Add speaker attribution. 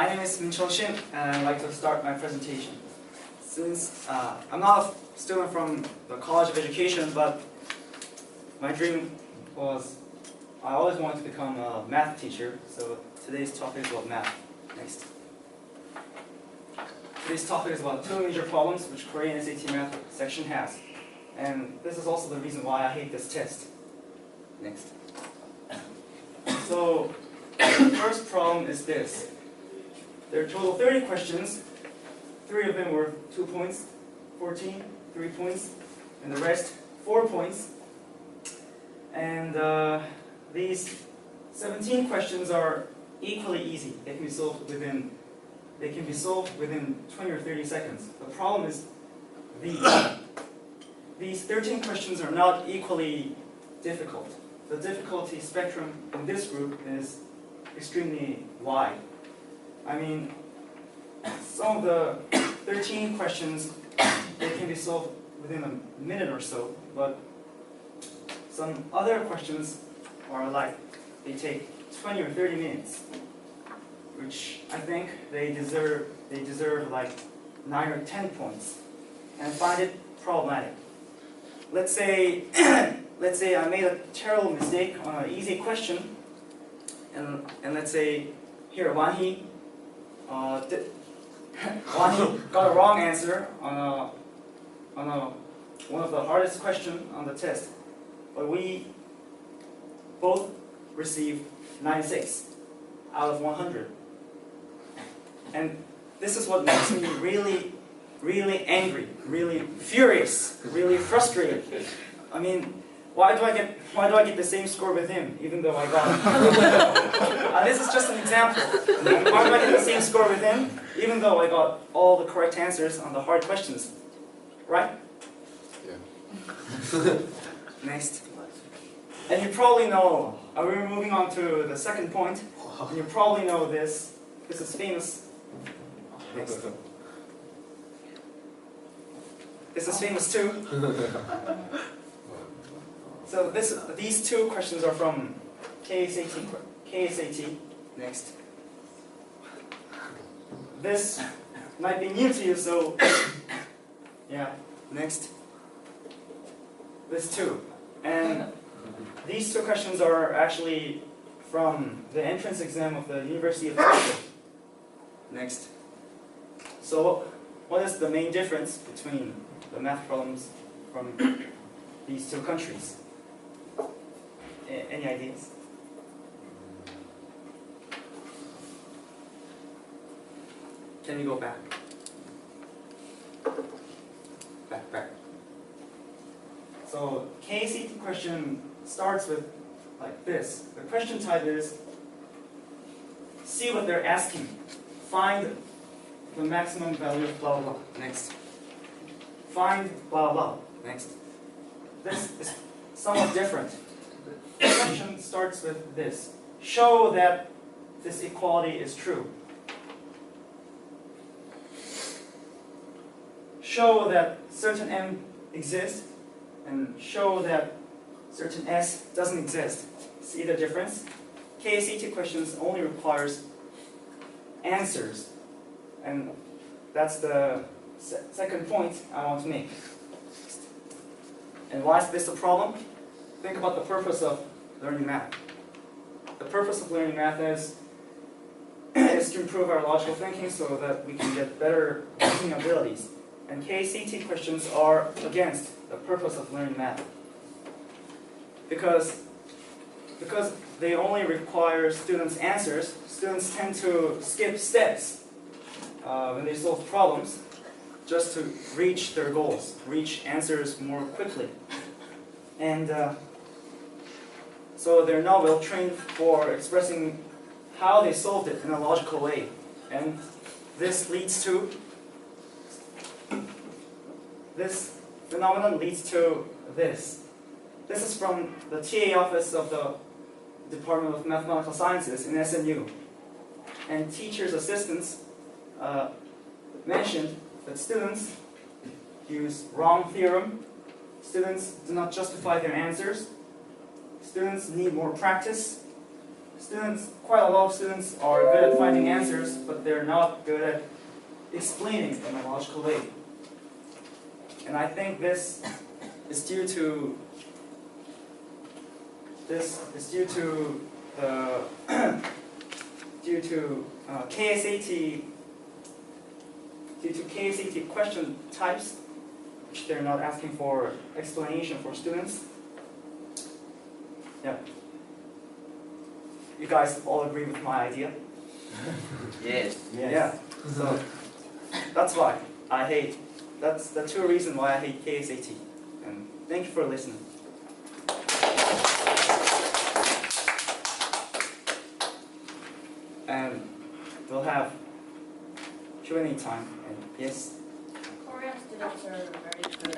Speaker 1: My name is Mincheol and I'd like to start my presentation. Since I'm not a student from the College of Education, but my dream was I always wanted to become a math teacher, so today's topic is about math. Next. Today's topic is about two major problems which Korean SAT math section has. And this is also the reason why I hate this test. Next. So, the first problem is this. There are a total of 30 questions. 3 of them were 2 points, 14, 3 points, and the rest 4 points. And these 17 questions are equally easy. They can be solved within 20 or 30 seconds. The problem is these 13 questions are not equally difficult. The difficulty spectrum in this group is extremely wide. I mean, some of the 13 questions, they can be solved within a minute or so, but some other questions are like, they take 20 or 30 minutes, which I think they deserve like 9 or 10 points, and I find it problematic. Let's say I made a terrible mistake on an easy question, and let's say here Wanhee got a wrong answer on one of the hardest questions on the test, but we both received 96 out of 100, and this is what makes me really angry, really furious, really frustrated. I mean, why do I get the same score with him, even though I got this is just an example. Why do I get the same score with him, even though I got all the correct answers on the hard questions? Right? Yeah. Next. And you probably know, we're moving on to the second point, and you probably know this. This is famous. Next. This is famous too. So these two questions are from KSAT. Next. This might be new to you, so yeah. Next. This too. And these two questions are actually from the entrance exam of the University of Tokyo. Next. So what is the main difference between the math problems from these two countries? Any ideas? Can we go back? Back. So KCT question starts with like this. The question type is, see what they're asking. Find the maximum value of blah blah blah. Next. Find blah blah. Next. This is somewhat different. The question starts with this. Show that this equality is true. Show that certain m exists, and show that certain s doesn't exist. See the difference? KCT questions only requires answers, and that's the second point I want to make. And why is this a problem? Think about the purpose of learning math. The purpose of learning math is to improve our logical thinking so that we can get better reasoning abilities. And KCT questions are against the purpose of learning math. Because they only require students' answers, students tend to skip steps when they solve problems just to reach their goals, reach answers more quickly. And so they're not well trained for expressing how they solved it in a logical way. And this phenomenon leads to this. This is from the TA office of the Department of Mathematical Sciences in SNU. And teachers' assistants mentioned that students use wrong theorem, students do not justify their answers, students need more practice, quite a lot of students are good at finding answers, but they're not good at explaining in a logical way. And I think this is due to KSAT question types, which they're not asking for explanation for students. Yeah. You guys all agree with my idea?
Speaker 2: Yes.
Speaker 1: Yeah. So that's why I hate. That's the two reasons why I hate KSAT. And thank you for listening. And we'll have Q&A time. And yes.
Speaker 3: Korean students are very good at